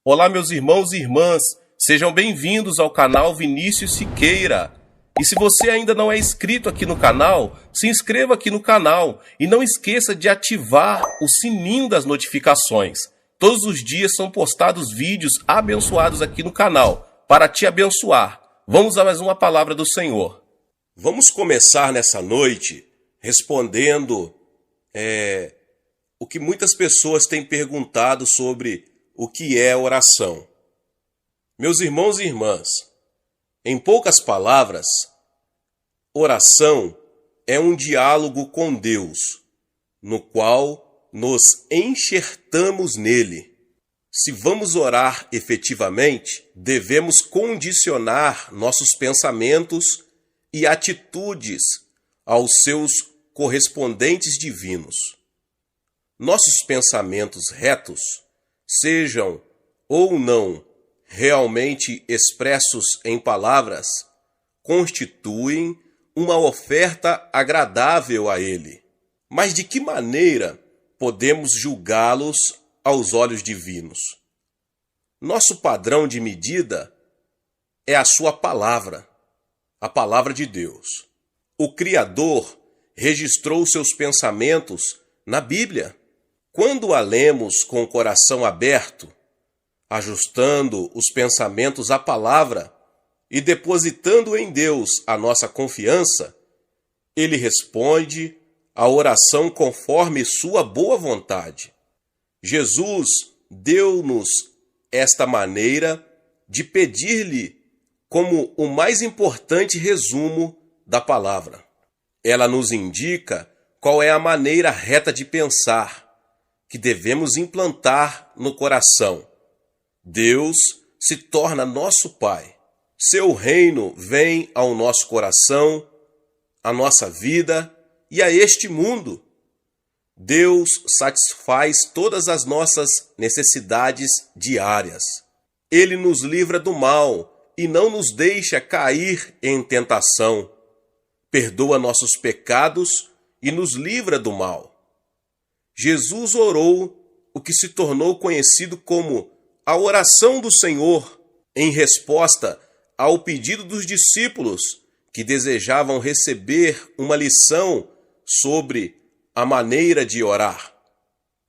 Olá, meus irmãos e irmãs, sejam bem-vindos ao canal Vinícius Siqueira. E se você ainda não é inscrito aqui no canal, se inscreva aqui no canal e não esqueça de ativar o sininho das notificações. Todos os dias são postados vídeos abençoados aqui no canal para te abençoar. Vamos a mais uma palavra do Senhor. Vamos começar nessa noite respondendo o que muitas pessoas têm perguntado sobre o que é oração. Meus irmãos e irmãs, em poucas palavras, oração é um diálogo com Deus, no qual nos enxertamos nele. Se vamos orar efetivamente, devemos condicionar nossos pensamentos e atitudes aos seus correspondentes divinos. Nossos pensamentos retos, sejam ou não realmente expressos em palavras, constituem uma oferta agradável a Ele. Mas de que maneira podemos julgá-los aos olhos divinos? Nosso padrão de medida é a Sua palavra, a palavra de Deus. O Criador registrou seus pensamentos na Bíblia. Quando a lemos com o coração aberto, ajustando os pensamentos à palavra e depositando em Deus a nossa confiança, Ele responde a oração conforme sua boa vontade. Jesus deu-nos esta maneira de pedir-lhe como o mais importante resumo da palavra. Ela nos indica qual é a maneira reta de pensar que devemos implantar no coração. Deus se torna nosso Pai. Seu reino vem ao nosso coração, à nossa vida e a este mundo. Deus satisfaz todas as nossas necessidades diárias. Ele nos livra do mal e não nos deixa cair em tentação. Perdoa nossos pecados e nos livra do mal. Jesus orou o que se tornou conhecido como a oração do Senhor, em resposta ao pedido dos discípulos que desejavam receber uma lição sobre a maneira de orar.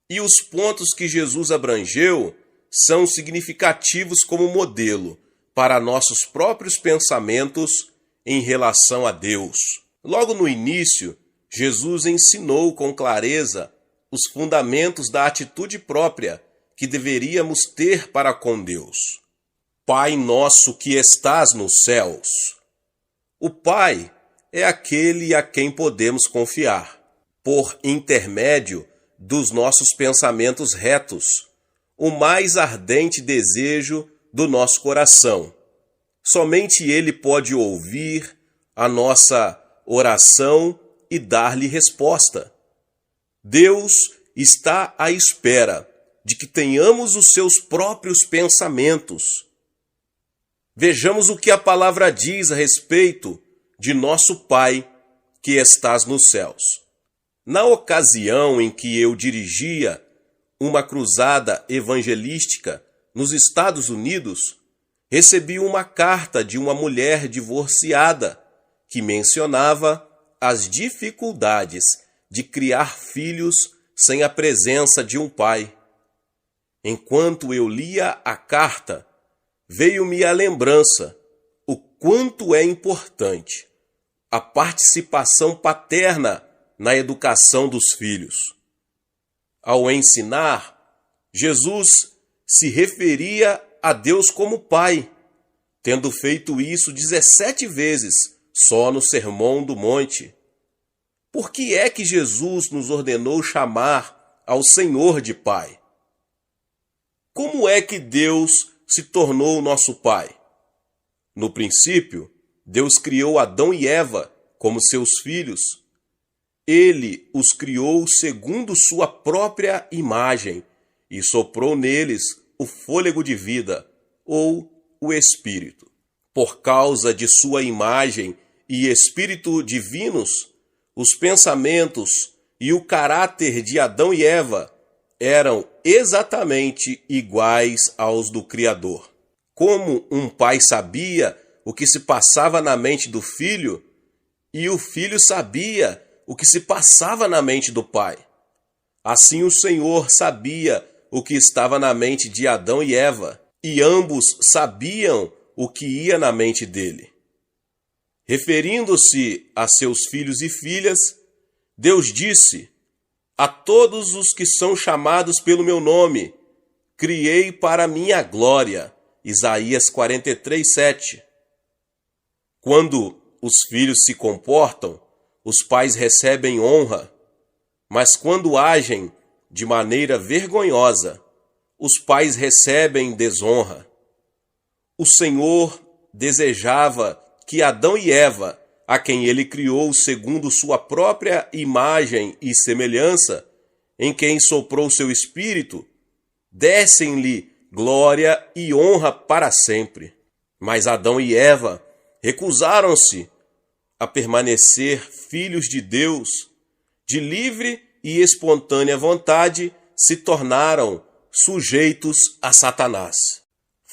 E os pontos que Jesus abrangeu são significativos como modelo para nossos próprios pensamentos em relação a Deus. Logo no início, Jesus ensinou com clareza os fundamentos da atitude própria que deveríamos ter para com Deus. Pai nosso que estás nos céus. O Pai é aquele a quem podemos confiar, por intermédio dos nossos pensamentos retos, o mais ardente desejo do nosso coração. Somente Ele pode ouvir a nossa oração e dar-lhe resposta. Deus está à espera de que tenhamos os seus próprios pensamentos. Vejamos o que a palavra diz a respeito de nosso Pai que estás nos céus. Na ocasião em que eu dirigia uma cruzada evangelística nos Estados Unidos, recebi uma carta de uma mulher divorciada que mencionava as dificuldades de criar filhos sem a presença de um pai. Enquanto eu lia a carta, veio-me a lembrança o quanto é importante a participação paterna na educação dos filhos. Ao ensinar, Jesus se referia a Deus como Pai, tendo feito isso 17 vezes só no Sermão do Monte. Por que é que Jesus nos ordenou chamar ao Senhor de Pai? Como é que Deus se tornou nosso Pai? No princípio, Deus criou Adão e Eva como seus filhos. Ele os criou segundo sua própria imagem e soprou neles o fôlego de vida, ou o Espírito. Por causa de sua imagem e Espírito divinos, os pensamentos e o caráter de Adão e Eva eram exatamente iguais aos do Criador. Como um pai sabia o que se passava na mente do filho, e o filho sabia o que se passava na mente do pai. Assim o Senhor sabia o que estava na mente de Adão e Eva, e ambos sabiam o que ia na mente dele. Referindo-se a seus filhos e filhas, Deus disse: a todos os que são chamados pelo meu nome, criei para minha glória. Isaías 43:7. Quando os filhos se comportam, os pais recebem honra, mas quando agem de maneira vergonhosa, os pais recebem desonra. O Senhor desejava que Adão e Eva, a quem ele criou segundo sua própria imagem e semelhança, em quem soprou seu espírito, dessem-lhe glória e honra para sempre. Mas Adão e Eva recusaram-se a permanecer filhos de Deus. De livre e espontânea vontade se tornaram sujeitos a Satanás.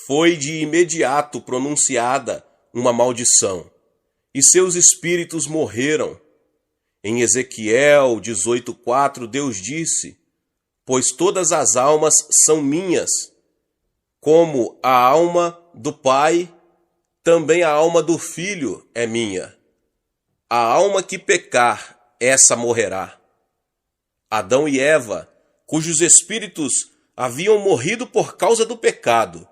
Foi de imediato pronunciada uma maldição, e seus espíritos morreram. Em Ezequiel 18:4, Deus disse: pois todas as almas são minhas, como a alma do Pai, também a alma do Filho é minha. A alma que pecar, essa morrerá. Adão e Eva, cujos espíritos haviam morrido por causa do pecado,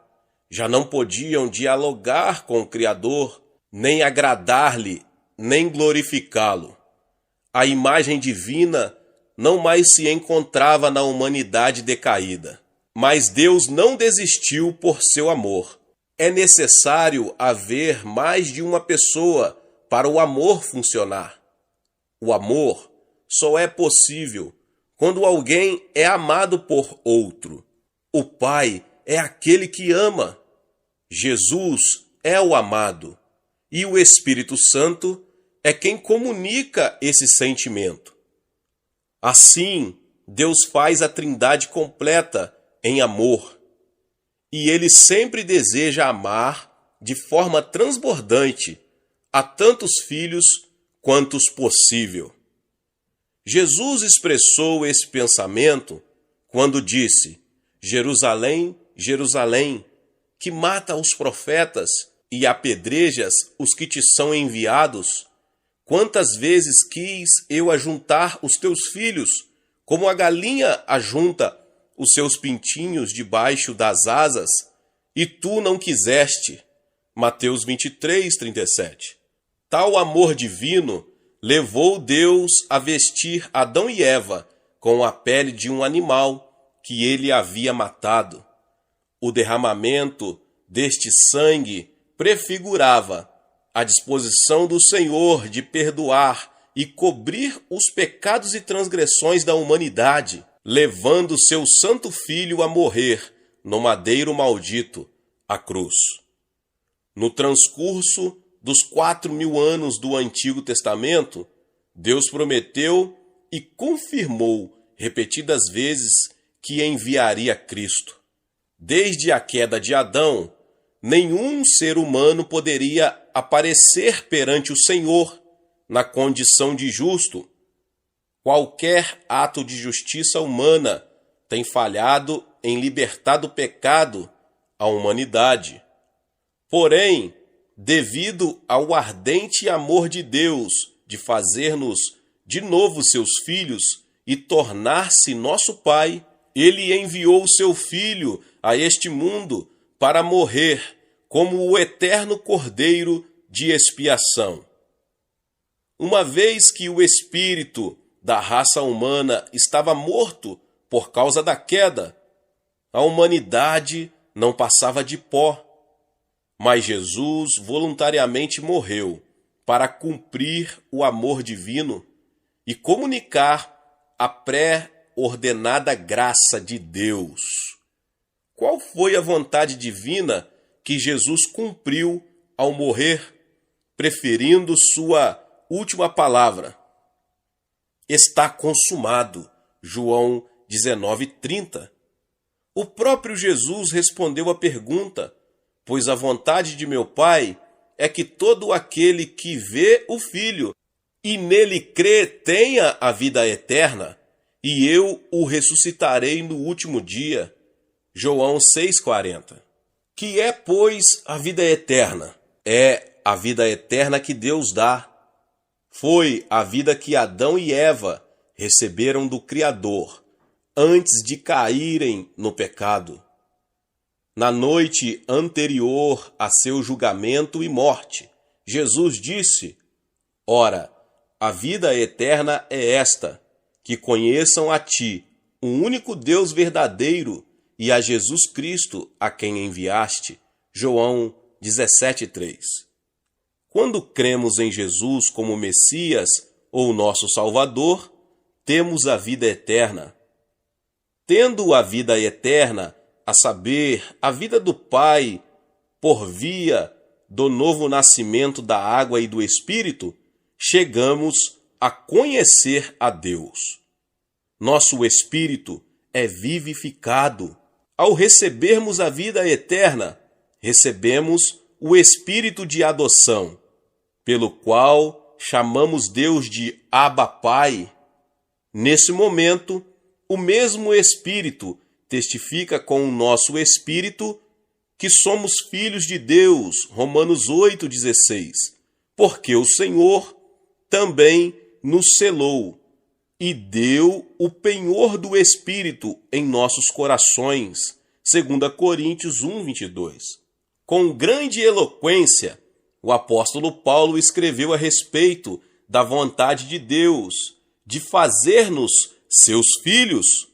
já não podiam dialogar com o Criador, nem agradar-lhe, nem glorificá-lo. A imagem divina não mais se encontrava na humanidade decaída. Mas Deus não desistiu por seu amor. É necessário haver mais de uma pessoa para o amor funcionar. O amor só é possível quando alguém é amado por outro. O Pai é aquele que ama. Jesus é o amado. E o Espírito Santo é quem comunica esse sentimento. Assim, Deus faz a Trindade completa em amor. E Ele sempre deseja amar de forma transbordante a tantos filhos quantos possível. Jesus expressou esse pensamento quando disse: Jerusalém, Jerusalém, que mata os profetas e apedrejas os que te são enviados, quantas vezes quis eu ajuntar os teus filhos, como a galinha ajunta os seus pintinhos debaixo das asas, e tu não quiseste. Mateus 23:37. Tal amor divino levou Deus a vestir Adão e Eva com a pele de um animal que ele havia matado. O derramamento deste sangue prefigurava a disposição do Senhor de perdoar e cobrir os pecados e transgressões da humanidade, levando seu santo Filho a morrer no madeiro maldito, a cruz. No transcurso dos 4.000 anos do Antigo Testamento, Deus prometeu e confirmou repetidas vezes que enviaria Cristo. Desde a queda de Adão, nenhum ser humano poderia aparecer perante o Senhor na condição de justo. Qualquer ato de justiça humana tem falhado em libertar do pecado a humanidade. Porém, devido ao ardente amor de Deus de fazer-nos de novo seus filhos e tornar-se nosso Pai, Ele enviou seu Filho a este mundo para morrer como o eterno Cordeiro de expiação. Uma vez que o espírito da raça humana estava morto por causa da queda, a humanidade não passava de pó. Mas Jesus voluntariamente morreu para cumprir o amor divino e comunicar a pré-ordenada graça de Deus. Qual foi a vontade divina que Jesus cumpriu ao morrer, preferindo sua última palavra? Está consumado, João 19:30. O próprio Jesus respondeu à pergunta, pois a vontade de meu Pai é que todo aquele que vê o Filho e nele crê tenha a vida eterna, e eu o ressuscitarei no último dia. João 6,40. Que é, pois, a vida eterna? É a vida eterna que Deus dá. Foi a vida que Adão e Eva receberam do Criador antes de caírem no pecado. Na noite anterior a seu julgamento e morte, Jesus disse: Ora, a vida eterna é esta, que conheçam a ti, o único Deus verdadeiro, e a Jesus Cristo, a quem enviaste. João 17,3. Quando cremos em Jesus como Messias ou nosso Salvador, temos a vida eterna. Tendo a vida eterna, a saber, a vida do Pai, por via do novo nascimento da água e do Espírito, chegamos a conhecer a Deus. Nosso espírito é vivificado. Ao recebermos a vida eterna, recebemos o Espírito de adoção, pelo qual chamamos Deus de Abba Pai. Nesse momento, o mesmo Espírito testifica com o nosso espírito que somos filhos de Deus, Romanos 8,16, porque o Senhor também nos selou e deu o penhor do Espírito em nossos corações, 2 Coríntios 1,22. Com grande eloquência, o apóstolo Paulo escreveu a respeito da vontade de Deus de fazer-nos seus filhos.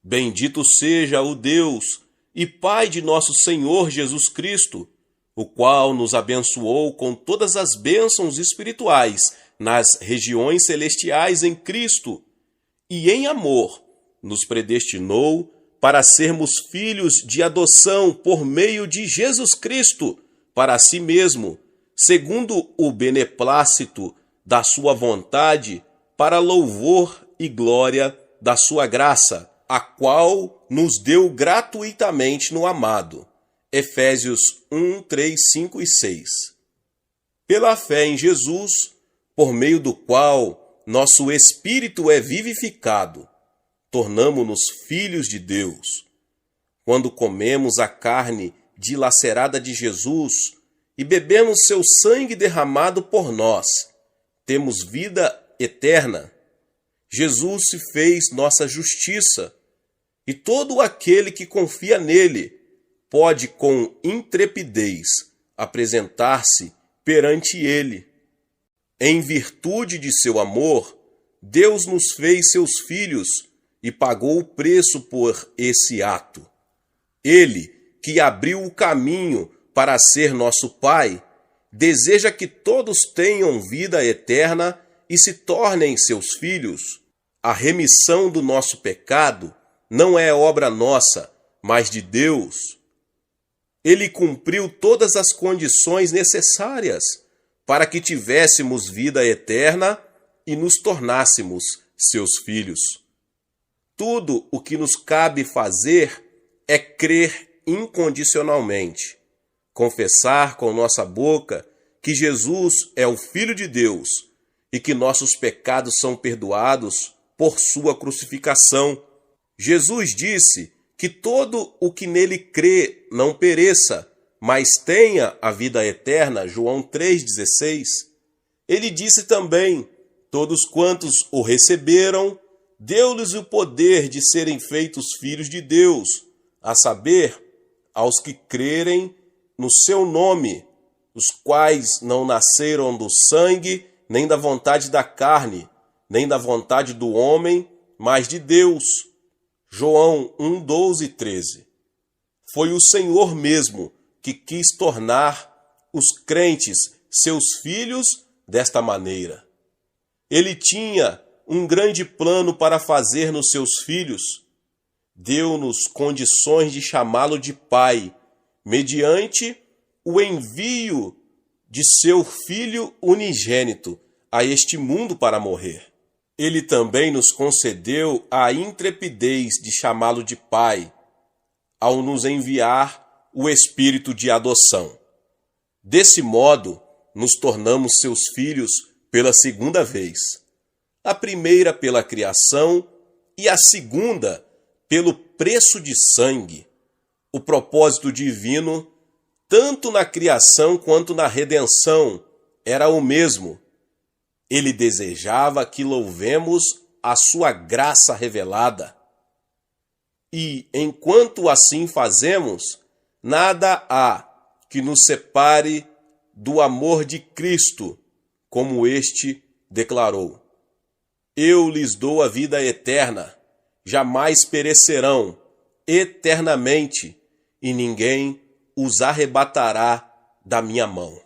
Bendito seja o Deus e Pai de nosso Senhor Jesus Cristo, o qual nos abençoou com todas as bênçãos espirituais nas regiões celestiais em Cristo, e em amor nos predestinou para sermos filhos de adoção por meio de Jesus Cristo, para si mesmo, segundo o beneplácito da sua vontade, para louvor e glória da sua graça, a qual nos deu gratuitamente no amado. Efésios 1, 3, 5 e 6. Pela fé em Jesus, por meio do qual nosso espírito é vivificado, tornamo-nos filhos de Deus. Quando comemos a carne dilacerada de Jesus e bebemos seu sangue derramado por nós, temos vida eterna. Jesus se fez nossa justiça, e todo aquele que confia nele pode com intrepidez apresentar-se perante ele. Em virtude de seu amor, Deus nos fez seus filhos e pagou o preço por esse ato. Ele, que abriu o caminho para ser nosso Pai, deseja que todos tenham vida eterna e se tornem seus filhos. A remissão do nosso pecado não é obra nossa, mas de Deus. Ele cumpriu todas as condições necessárias para que tivéssemos vida eterna e nos tornássemos seus filhos. Tudo o que nos cabe fazer é crer incondicionalmente, confessar com nossa boca que Jesus é o Filho de Deus e que nossos pecados são perdoados por sua crucificação. Jesus disse que todo o que nele crê não pereça, mas tenha a vida eterna, João 3,16. Ele disse também: todos quantos o receberam, deu-lhes o poder de serem feitos filhos de Deus, a saber, aos que crerem no seu nome, os quais não nasceram do sangue, nem da vontade da carne, nem da vontade do homem, mas de Deus. João 1, 12 e 13. Foi o Senhor mesmo que quis tornar os crentes seus filhos desta maneira. Ele tinha um grande plano para fazer nos seus filhos. Deu-nos condições de chamá-lo de Pai, mediante o envio de seu Filho unigênito a este mundo para morrer. Ele também nos concedeu a intrepidez de chamá-lo de Pai, ao nos enviar o Espírito de adoção. Desse modo, nos tornamos seus filhos pela segunda vez. A primeira pela criação e a segunda pelo preço de sangue. O propósito divino, tanto na criação quanto na redenção, era o mesmo. Ele desejava que louvemos a sua graça revelada. E, enquanto assim fazemos, nada há que nos separe do amor de Cristo, como este declarou: Eu lhes dou a vida eterna, jamais perecerão, eternamente, e ninguém os arrebatará da minha mão.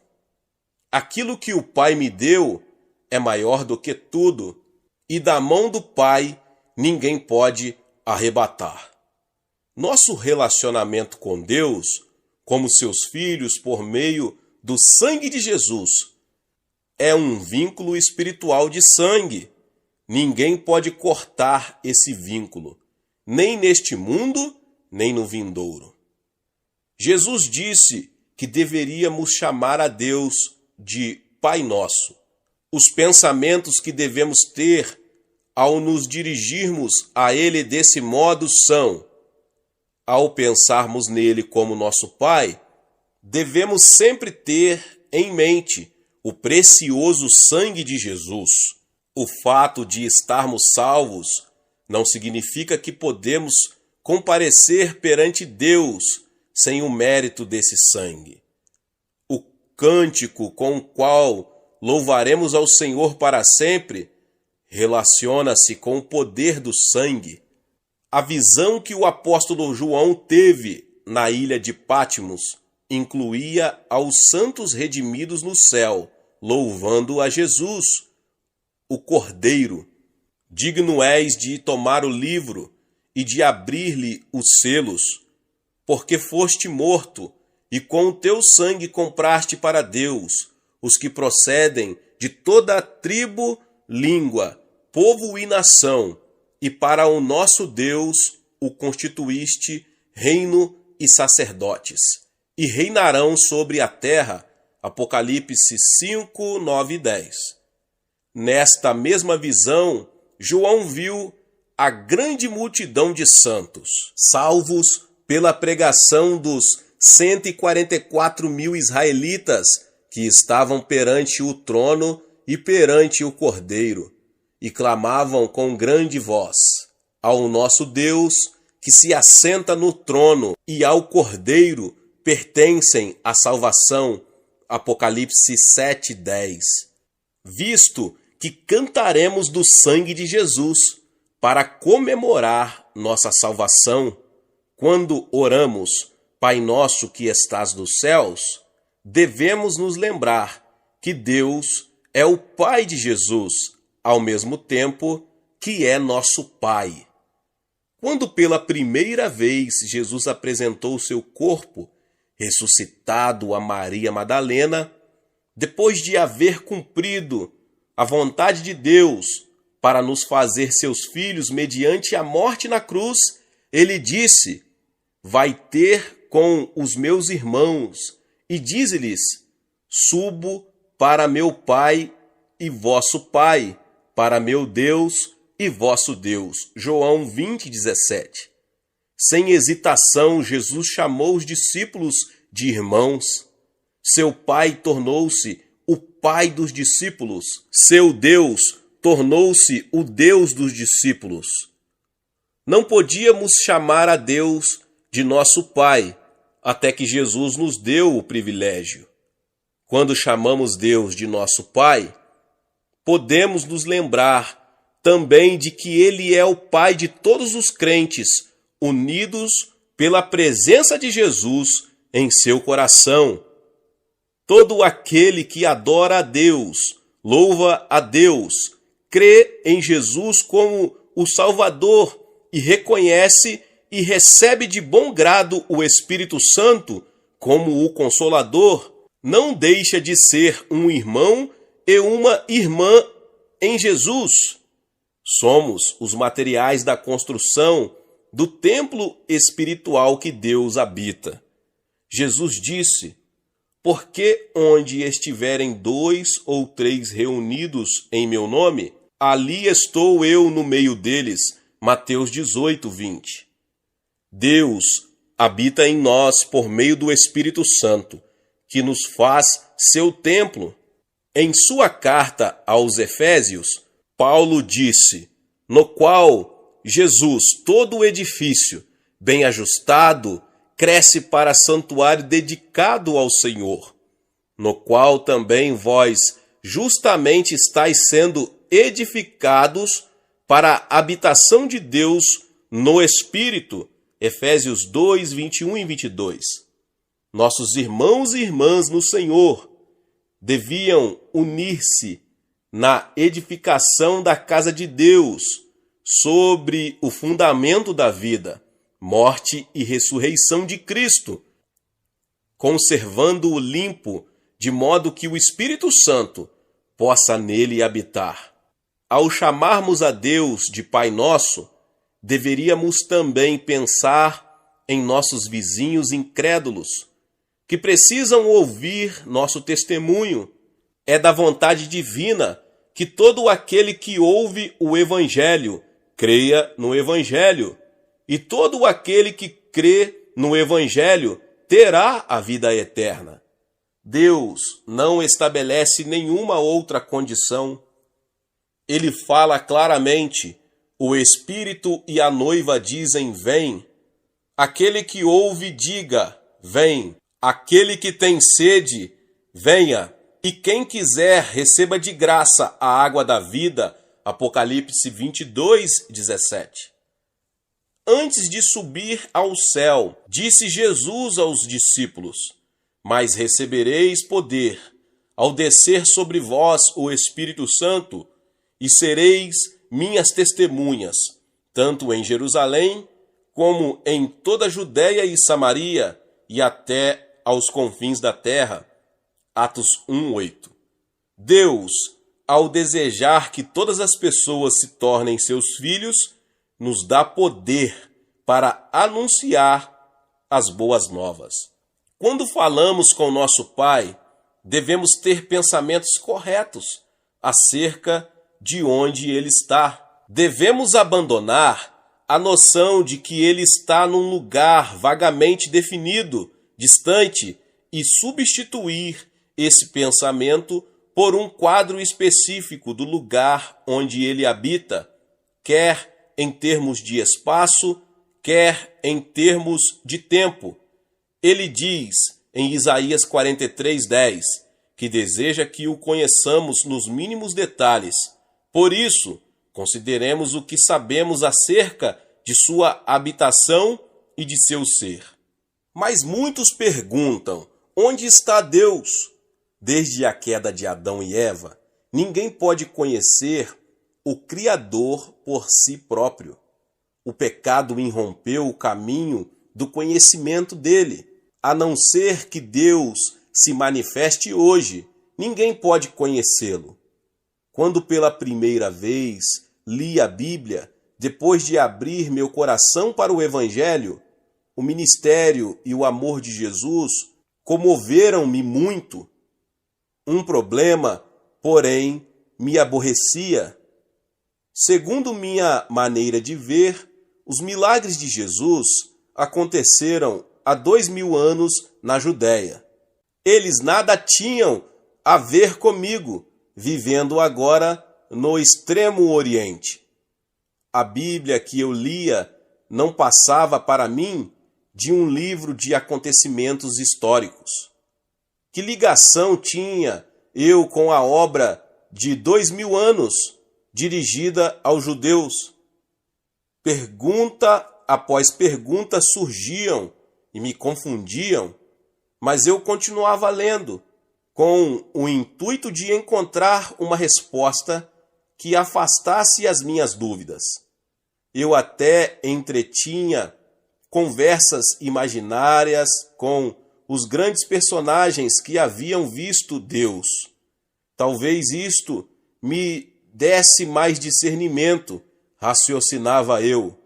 Aquilo que o Pai me deu é maior do que tudo, e da mão do Pai ninguém pode arrebatar. Nosso relacionamento com Deus, como seus filhos por meio do sangue de Jesus, é um vínculo espiritual de sangue. Ninguém pode cortar esse vínculo, nem neste mundo, nem no vindouro. Jesus disse que deveríamos chamar a Deus de Pai Nosso. Os pensamentos que devemos ter ao nos dirigirmos a Ele desse modo são: ao pensarmos nele como nosso Pai, devemos sempre ter em mente o precioso sangue de Jesus. O fato de estarmos salvos não significa que podemos comparecer perante Deus sem o mérito desse sangue. O cântico com o qual louvaremos ao Senhor para sempre relaciona-se com o poder do sangue. A visão que o apóstolo João teve na ilha de Patmos incluía aos santos redimidos no céu, louvando a Jesus, o Cordeiro. Digno és de tomar o livro e de abrir-lhe os selos, porque foste morto, e com o teu sangue compraste para Deus os que procedem de toda a tribo, língua, povo e nação, e para o nosso Deus o constituíste reino e sacerdotes, e reinarão sobre a terra. Apocalipse 5, 9 e 10. Nesta mesma visão, João viu a grande multidão de santos, salvos pela pregação dos 144 mil israelitas que estavam perante o trono e perante o Cordeiro, e clamavam com grande voz: ao nosso Deus, que se assenta no trono, e ao Cordeiro pertencem a salvação. Apocalipse 7, 10. Visto que cantaremos do sangue de Jesus para comemorar nossa salvação, quando oramos, Pai nosso que estás nos céus, devemos nos lembrar que Deus é o Pai de Jesus, ao mesmo tempo que é nosso Pai. Quando pela primeira vez Jesus apresentou seu corpo ressuscitado a Maria Madalena, depois de haver cumprido a vontade de Deus para nos fazer seus filhos mediante a morte na cruz, ele disse: vai ter com os meus irmãos, e dize-lhes: subo para meu Pai e vosso Pai, para meu Deus e vosso Deus. João 20, 17. Sem hesitação, Jesus chamou os discípulos de irmãos. Seu Pai tornou-se o Pai dos discípulos. Seu Deus tornou-se o Deus dos discípulos. Não podíamos chamar a Deus de nosso Pai, até que Jesus nos deu o privilégio. Quando chamamos Deus de nosso Pai, podemos nos lembrar também de que Ele é o Pai de todos os crentes, unidos pela presença de Jesus em seu coração. Todo aquele que adora a Deus, louva a Deus, crê em Jesus como o Salvador e reconhece e recebe de bom grado o Espírito Santo como o Consolador, não deixa de ser um irmão e uma irmã em Jesus. Somos os materiais da construção do templo espiritual que Deus habita. Jesus disse: porque onde estiverem 2 ou 3 reunidos em meu nome, ali estou eu no meio deles. Mateus 18, 20. Deus habita em nós por meio do Espírito Santo, que nos faz seu templo. Em sua carta aos Efésios, Paulo disse: no qual Jesus, todo o edifício, bem ajustado, cresce para santuário dedicado ao Senhor, no qual também vós justamente estáis sendo edificados para a habitação de Deus no Espírito. Efésios 2, 21 e 22. Nossos irmãos e irmãs no Senhor deviam unir-se na edificação da casa de Deus sobre o fundamento da vida, morte e ressurreição de Cristo, conservando-o limpo, de modo que o Espírito Santo possa nele habitar. Ao chamarmos a Deus de Pai Nosso, deveríamos também pensar em nossos vizinhos incrédulos, que precisam ouvir nosso testemunho. É da vontade divina que todo aquele que ouve o Evangelho creia no Evangelho, e todo aquele que crê no Evangelho terá a vida eterna. Deus não estabelece nenhuma outra condição. Ele fala claramente: o Espírito e a noiva dizem: vem. Aquele que ouve, diga: vem. Aquele que tem sede, venha. E quem quiser, receba de graça a água da vida. Apocalipse 22, 17. Antes de subir ao céu, disse Jesus aos discípulos: mas recebereis poder ao descer sobre vós o Espírito Santo, e sereis minhas testemunhas, tanto em Jerusalém, como em toda a Judéia e Samaria, e até aos confins da terra. Atos 1:8. Deus, ao desejar que todas as pessoas se tornem seus filhos, nos dá poder para anunciar as boas novas. Quando falamos com nosso Pai, devemos ter pensamentos corretos acerca de onde Ele está. Devemos abandonar a noção de que Ele está num lugar vagamente definido, distante, e substituir esse pensamento por um quadro específico do lugar onde Ele habita, quer em termos de espaço, quer em termos de tempo. Ele diz em Isaías 43:10 que deseja que o conheçamos nos mínimos detalhes. Por isso, consideremos o que sabemos acerca de sua habitação e de seu ser. Mas muitos perguntam: onde está Deus? Desde a queda de Adão e Eva, ninguém pode conhecer o Criador por si próprio. O pecado irrompeu o caminho do conhecimento dele. A não ser que Deus se manifeste hoje, ninguém pode conhecê-lo. Quando pela primeira vez li a Bíblia, depois de abrir meu coração para o Evangelho, o ministério e o amor de Jesus comoveram-me muito. Um problema, porém, me aborrecia. Segundo minha maneira de ver, os milagres de Jesus aconteceram há 2000 anos na Judéia. Eles nada tinham a ver comigo, vivendo agora no extremo Oriente. A Bíblia que eu lia não passava para mim de um livro de acontecimentos históricos. Que ligação tinha eu com a obra de 2000 anos dirigida aos judeus? Pergunta após pergunta surgiam e me confundiam, mas eu continuava lendo, com o intuito de encontrar uma resposta que afastasse as minhas dúvidas. Eu até entretinha conversas imaginárias com os grandes personagens que haviam visto Deus. Talvez isto me desse mais discernimento, raciocinava eu.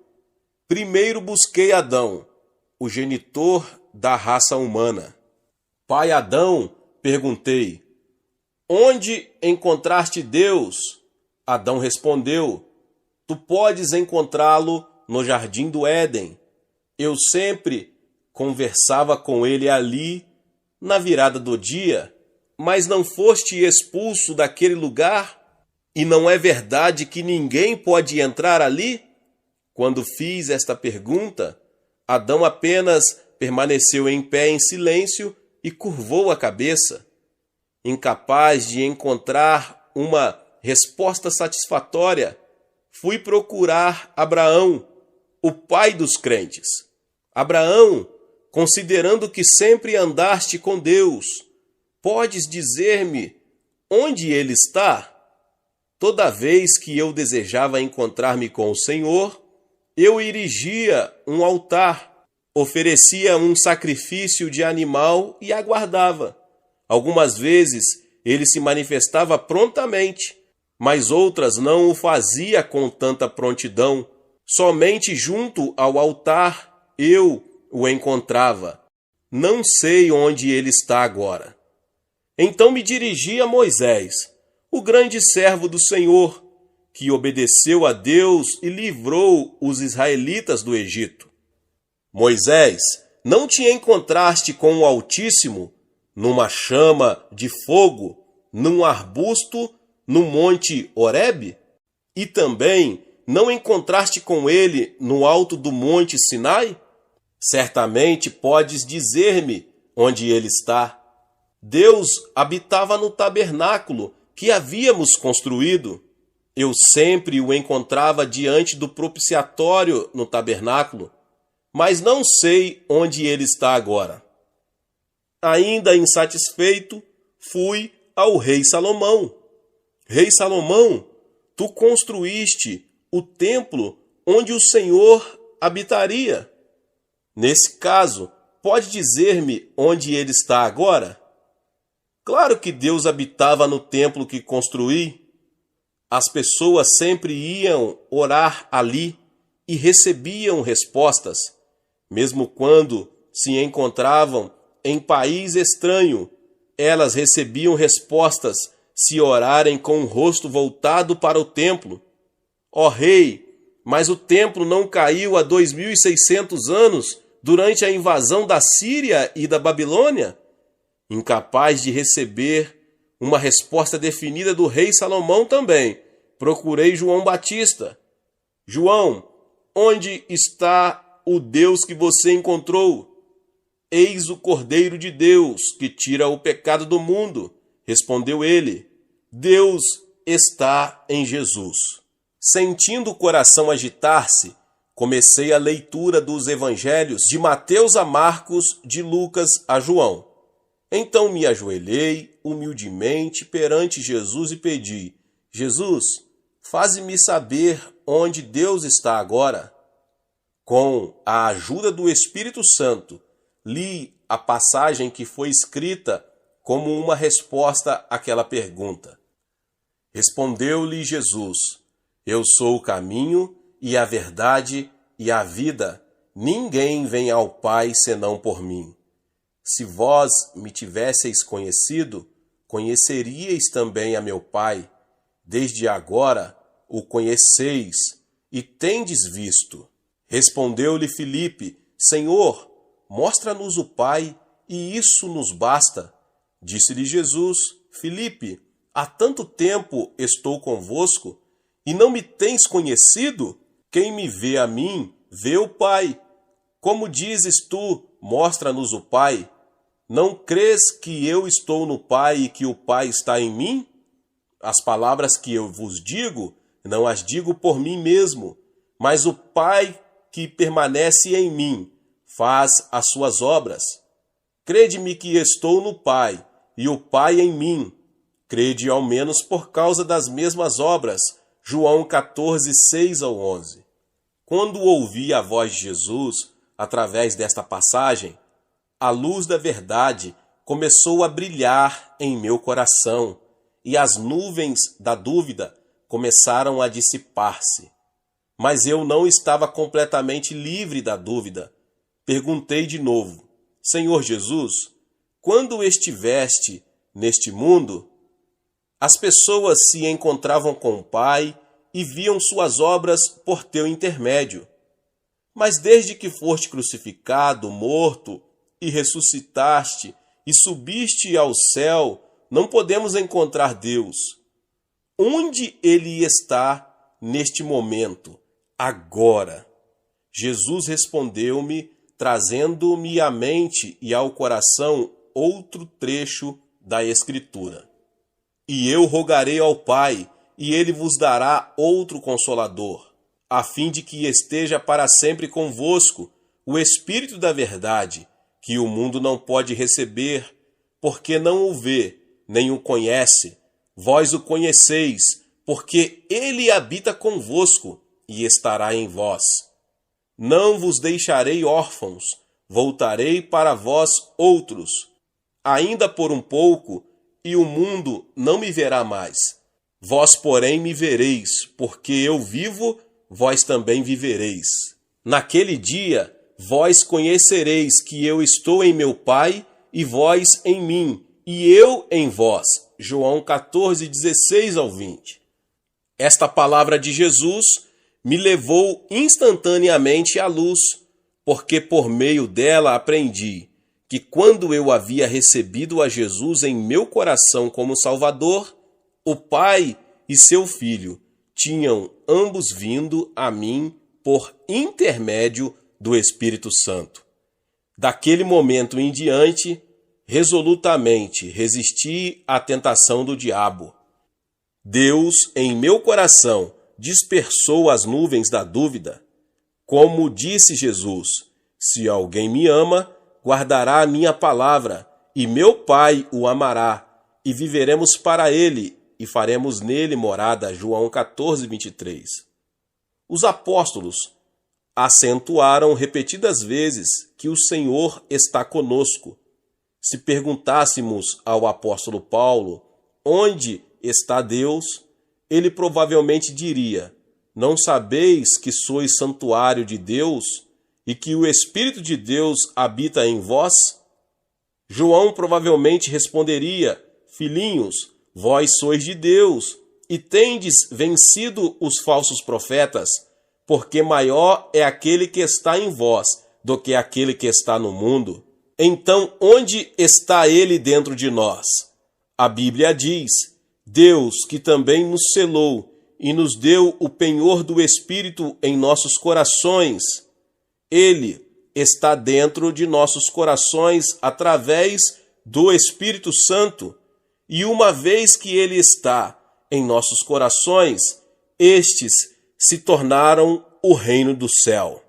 Primeiro busquei Adão, o genitor da raça humana. Pai Adão, perguntei, onde encontraste Deus? Adão respondeu, tu podes encontrá-lo no jardim do Éden. Eu sempre conversava com ele ali, na virada do dia, mas não foste expulso daquele lugar? E não é verdade que ninguém pode entrar ali? Quando fiz esta pergunta, Adão apenas permaneceu em pé em silêncio e curvou a cabeça. Incapaz de encontrar uma resposta satisfatória, fui procurar Abraão, o pai dos crentes. Abraão, considerando que sempre andaste com Deus, podes dizer-me onde ele está? Toda vez que eu desejava encontrar-me com o Senhor, eu erigia um altar, oferecia um sacrifício de animal e aguardava. Algumas vezes ele se manifestava prontamente, mas outras não o fazia com tanta prontidão. Somente junto ao altar eu o encontrava. Não sei onde ele está agora. Então me dirigi a Moisés, o grande servo do Senhor, que obedeceu a Deus e livrou os israelitas do Egito. Moisés, não te encontraste com o Altíssimo numa chama de fogo, num arbusto, no monte Horebe? E também não encontraste com ele no alto do monte Sinai? Certamente podes dizer-me onde ele está. Deus habitava no tabernáculo que havíamos construído. Eu sempre o encontrava diante do propiciatório no tabernáculo, mas não sei onde ele está agora. Ainda insatisfeito, fui ao rei Salomão. Rei Salomão, tu construíste o templo onde o Senhor habitaria. Nesse caso, pode dizer-me onde ele está agora? Claro que Deus habitava no templo que construí. As pessoas sempre iam orar ali e recebiam respostas, mesmo quando se encontravam em país estranho. Elas recebiam respostas se orarem com o rosto voltado para o templo. Ó rei, mas o templo não caiu há 2.600 anos durante a invasão da Síria e da Babilônia? Incapaz de receber uma resposta definida do rei Salomão também, procurei João Batista. João, onde está o Deus que você encontrou? Eis o Cordeiro de Deus, que tira o pecado do mundo. Respondeu ele, Deus está em Jesus. Sentindo o coração agitar-se, comecei a leitura dos evangelhos de Mateus a Marcos, de Lucas a João. Então me ajoelhei humildemente perante Jesus e pedi, Jesus, faze-me saber onde Deus está agora. Com a ajuda do Espírito Santo, li a passagem que foi escrita como uma resposta àquela pergunta. Respondeu-lhe Jesus, eu sou o caminho e a verdade e a vida. Ninguém vem ao Pai senão por mim. Se vós me tivesseis conhecido, conheceríeis também a meu Pai. Desde agora o conheceis e tendes visto. Respondeu-lhe Filipe, Senhor, mostra-nos o Pai, e isso nos basta. Disse-lhe Jesus, Filipe, há tanto tempo estou convosco, e não me tens conhecido? Quem me vê a mim, vê o Pai. Como dizes tu, mostra-nos o Pai? Não crês que eu estou no Pai e que o Pai está em mim? As palavras que eu vos digo, não as digo por mim mesmo, mas o Pai que permanece em mim faz as suas obras. Crede-me que estou no Pai, e o Pai em mim. Crede ao menos por causa das mesmas obras. João 14, 6 ao 11. Quando ouvi a voz de Jesus, através desta passagem, a luz da verdade começou a brilhar em meu coração, e as nuvens da dúvida começaram a dissipar-se. Mas eu não estava completamente livre da dúvida. Perguntei de novo: Senhor Jesus, quando estiveste neste mundo, as pessoas se encontravam com o Pai e viam suas obras por teu intermédio. Mas desde que foste crucificado, morto e ressuscitaste e subiste ao céu, não podemos encontrar Deus. Onde Ele está neste momento, agora? Jesus respondeu-me, trazendo-me à mente e ao coração outro trecho da Escritura. E eu rogarei ao Pai, e Ele vos dará outro Consolador, a fim de que esteja para sempre convosco o Espírito da verdade, que o mundo não pode receber, porque não o vê, nem o conhece. Vós o conheceis, porque Ele habita convosco e estará em vós. Não vos deixarei órfãos, voltarei para vós outros. Ainda por um pouco, e o mundo não me verá mais. Vós, porém, me vereis, porque eu vivo, vós também vivereis. Naquele dia, vós conhecereis que eu estou em meu Pai, e vós em mim, e eu em vós. João 14, 16 ao 20. Esta palavra de Jesus me levou instantaneamente à luz, porque por meio dela aprendi que quando eu havia recebido a Jesus em meu coração como Salvador, o Pai e seu Filho tinham ambos vindo a mim por intermédio do Espírito Santo. Daquele momento em diante, resolutamente resisti à tentação do diabo. Deus, em meu coração, dispersou as nuvens da dúvida. Como disse Jesus, se alguém me ama, guardará a minha palavra, e meu Pai o amará, e viveremos para ele, e faremos nele morada. João 14, 23. Os apóstolos acentuaram repetidas vezes que o Senhor está conosco. Se perguntássemos ao apóstolo Paulo onde está Deus, ele provavelmente diria: não sabeis que sois santuário de Deus e que o Espírito de Deus habita em vós? João provavelmente responderia: filhinhos, vós sois de Deus e tendes vencido os falsos profetas, porque maior é aquele que está em vós do que aquele que está no mundo. Então, onde está ele dentro de nós? A Bíblia diz: Deus, que também nos selou e nos deu o penhor do Espírito em nossos corações. Ele está dentro de nossos corações através do Espírito Santo. E uma vez que ele está em nossos corações, estes se tornaram o reino do céu.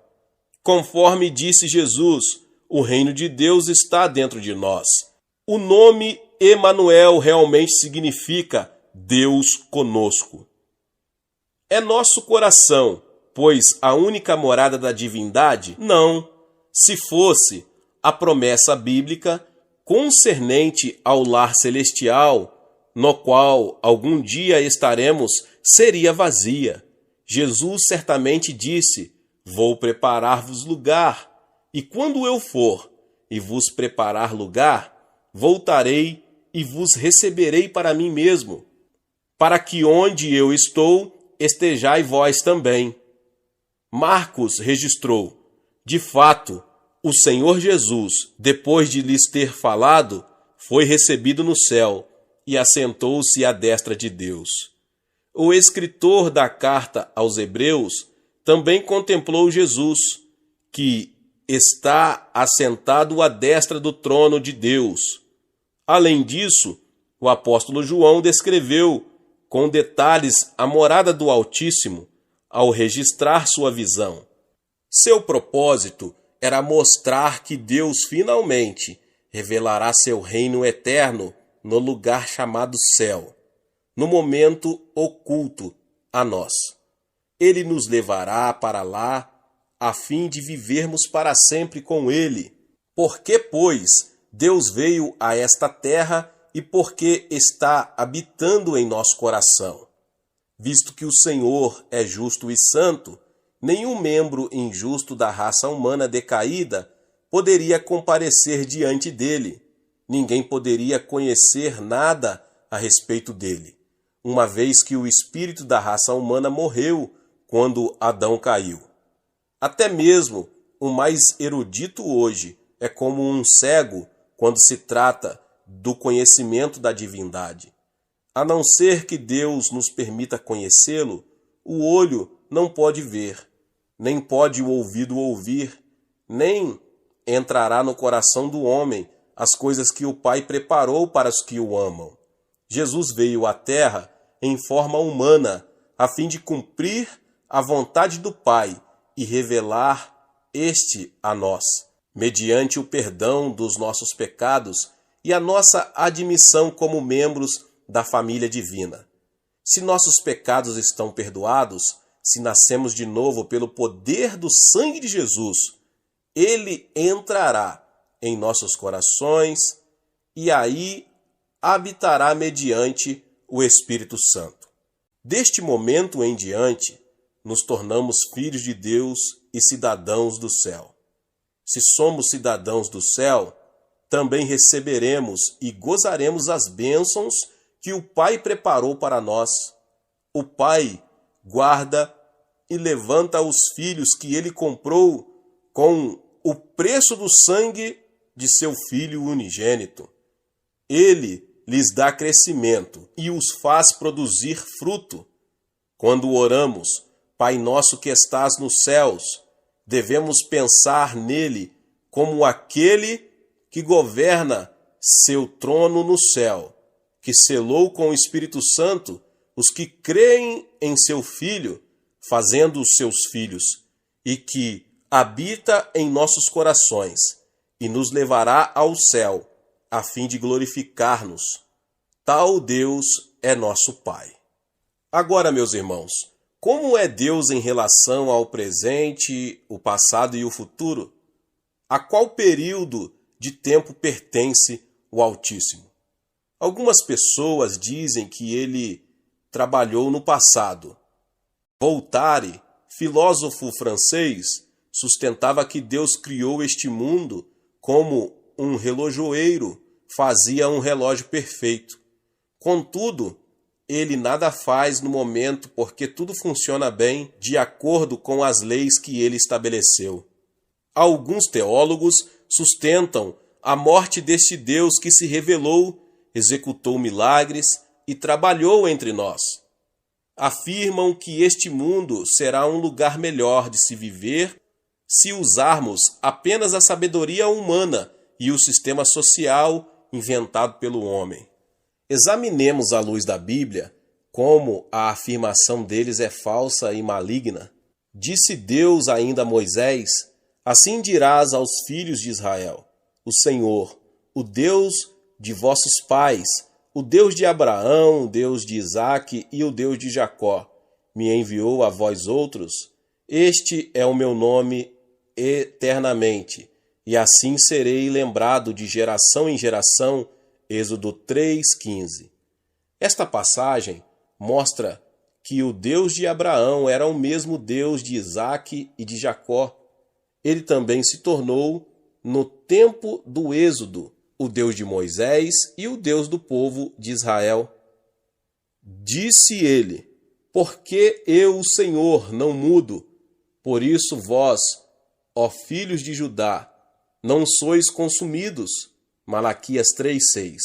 Conforme disse Jesus, o reino de Deus está dentro de nós. O nome Emanuel realmente significa Deus conosco. É nosso coração, pois a única morada da divindade? Não. Se fosse, a promessa bíblica concernente ao lar celestial, no qual algum dia estaremos, seria vazia. Jesus certamente disse: vou preparar-vos lugar, e quando eu for e vos preparar lugar, voltarei e vos receberei para mim mesmo, para que onde eu estou, estejai vós também. Marcos registrou: de fato, o Senhor Jesus, depois de lhes ter falado, foi recebido no céu e assentou-se à destra de Deus. O escritor da carta aos Hebreus também contemplou Jesus, que está assentado à destra do trono de Deus. Além disso, o apóstolo João descreveu com detalhes a morada do Altíssimo ao registrar sua visão. Seu propósito era mostrar que Deus finalmente revelará seu reino eterno no lugar chamado céu, no momento oculto a nós. Ele nos levará para lá a fim de vivermos para sempre com ele. Porque, pois, Deus veio a esta terra e porque está habitando em nosso coração. Visto que o Senhor é justo e santo, nenhum membro injusto da raça humana decaída poderia comparecer diante dele. Ninguém poderia conhecer nada a respeito dele, uma vez que o espírito da raça humana morreu quando Adão caiu. Até mesmo o mais erudito hoje é como um cego quando se trata do conhecimento da divindade. A não ser que Deus nos permita conhecê-lo, o olho não pode ver, nem pode o ouvido ouvir, nem entrará no coração do homem as coisas que o Pai preparou para os que o amam. Jesus veio à Terra em forma humana, a fim de cumprir a vontade do Pai e revelar este a nós, mediante o perdão dos nossos pecados e a nossa admissão como membros da família divina. Se nossos pecados estão perdoados, se nascemos de novo pelo poder do sangue de Jesus, ele entrará em nossos corações e aí habitará mediante o Espírito Santo. Deste momento em diante, nos tornamos filhos de Deus e cidadãos do céu. Se somos cidadãos do céu, também receberemos e gozaremos as bênçãos que o Pai preparou para nós. O Pai guarda e levanta os filhos que ele comprou com o preço do sangue de seu Filho unigênito. Ele lhes dá crescimento e os faz produzir fruto. Quando oramos, Pai nosso que estás nos céus, devemos pensar nele como aquele que governa seu trono no céu, que selou com o Espírito Santo os que creem em seu Filho, fazendo-os seus filhos, e que habita em nossos corações, e nos levará ao céu, a fim de glorificar-nos. Tal Deus é nosso Pai. Agora, meus irmãos, como é Deus em relação ao presente, o passado e o futuro? A qual período de tempo pertence o Altíssimo? Algumas pessoas dizem que ele trabalhou no passado. Voltaire, filósofo francês, sustentava que Deus criou este mundo como um relojoeiro fazia um relógio perfeito. Contudo, ele nada faz no momento porque tudo funciona bem de acordo com as leis que ele estabeleceu. Alguns teólogos sustentam a morte deste Deus que se revelou, executou milagres e trabalhou entre nós. Afirmam que este mundo será um lugar melhor de se viver se usarmos apenas a sabedoria humana e o sistema social inventado pelo homem. Examinemos à luz da Bíblia como a afirmação deles é falsa e maligna. Disse Deus ainda a Moisés: assim dirás aos filhos de Israel: o Senhor, o Deus de vossos pais, o Deus de Abraão, o Deus de Isaque e o Deus de Jacó, me enviou a vós outros. Este é o meu nome eternamente, e assim serei lembrado de geração em geração. Êxodo 3,15. Esta passagem mostra que o Deus de Abraão era o mesmo Deus de Isaque e de Jacó. Ele também se tornou, no tempo do Êxodo, o Deus de Moisés e o Deus do povo de Israel. Disse ele: porque eu, o Senhor, não mudo, por isso vós, ó filhos de Judá, não sois consumidos. Malaquias 3,6.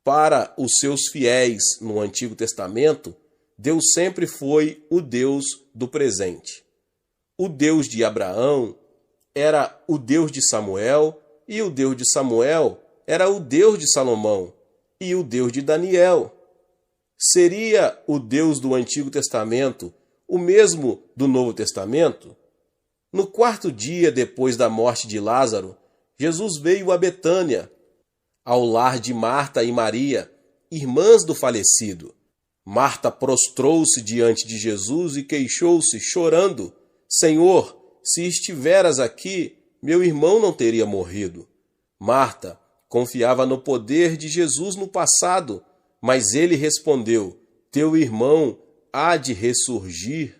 Para os seus fiéis no Antigo Testamento, Deus sempre foi o Deus do presente. O Deus de Abraão era o Deus de Samuel, e o Deus de Samuel era o Deus de Salomão, e o Deus de Daniel. Seria o Deus do Antigo Testamento o mesmo do Novo Testamento? No quarto dia depois da morte de Lázaro, Jesus veio a Betânia, ao lar de Marta e Maria, irmãs do falecido. Marta prostrou-se diante de Jesus e queixou-se, chorando: Senhor, se estiveras aqui, meu irmão não teria morrido. Marta confiava no poder de Jesus no passado, mas ele respondeu: teu irmão há de ressurgir.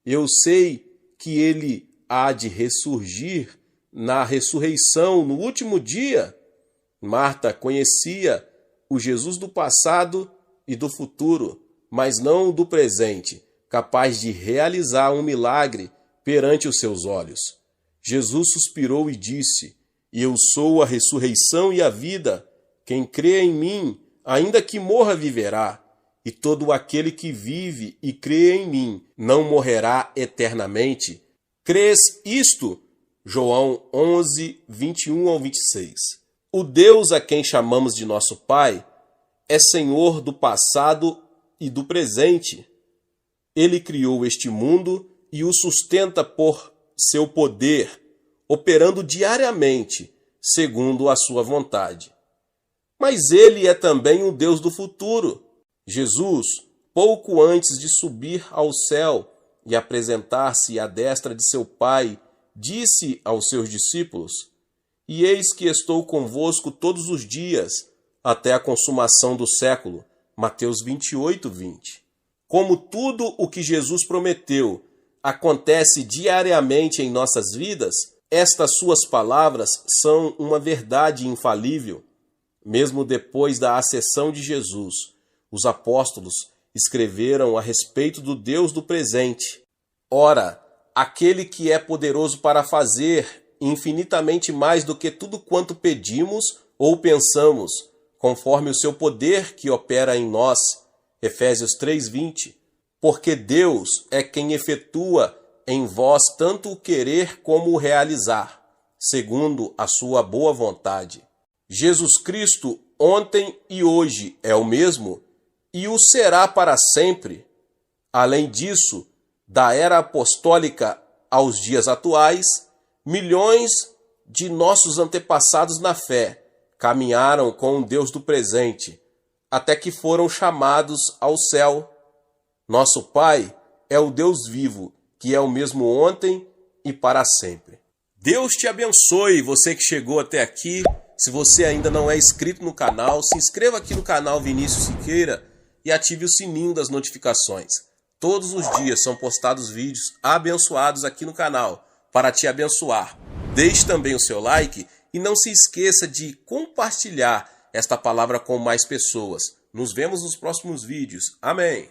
Eu sei que ele há de ressurgir na ressurreição, no último dia. Marta conhecia o Jesus do passado e do futuro, mas não do presente, capaz de realizar um milagre perante os seus olhos. Jesus suspirou e disse: Eu sou a ressurreição e a vida. Quem crê em mim, ainda que morra, viverá. E todo aquele que vive e crê em mim não morrerá eternamente. Crês isto? João 11, 21 ao 26. O Deus a quem chamamos de nosso Pai é Senhor do passado e do presente. Ele criou este mundo e o sustenta por seu poder, operando diariamente, segundo a sua vontade. Mas ele é também o Deus do futuro. Jesus, pouco antes de subir ao céu e apresentar-se à destra de seu Pai, disse aos seus discípulos: E eis que estou convosco todos os dias, até a consumação do século. Mateus 28, 20. Como tudo o que Jesus prometeu acontece diariamente em nossas vidas, estas suas palavras são uma verdade infalível. Mesmo depois da ascensão de Jesus, os apóstolos escreveram a respeito do Deus do presente. Ora, aquele que é poderoso para fazer infinitamente mais do que tudo quanto pedimos ou pensamos, conforme o seu poder que opera em nós. Efésios 3:20. Porque Deus é quem efetua em vós tanto o querer como o realizar, segundo a sua boa vontade. Jesus Cristo ontem e hoje é o mesmo e o será para sempre. Além disso, da era apostólica aos dias atuais, milhões de nossos antepassados na fé caminharam com o Deus do presente, até que foram chamados ao céu. Nosso Pai é o Deus vivo, que é o mesmo ontem e para sempre. Deus te abençoe, você que chegou até aqui. Se você ainda não é inscrito no canal, se inscreva aqui no canal Vinícius Siqueira e ative o sininho das notificações. Todos os dias são postados vídeos abençoados aqui no canal para te abençoar. Deixe também o seu like e não se esqueça de compartilhar esta palavra com mais pessoas. Nos vemos nos próximos vídeos. Amém.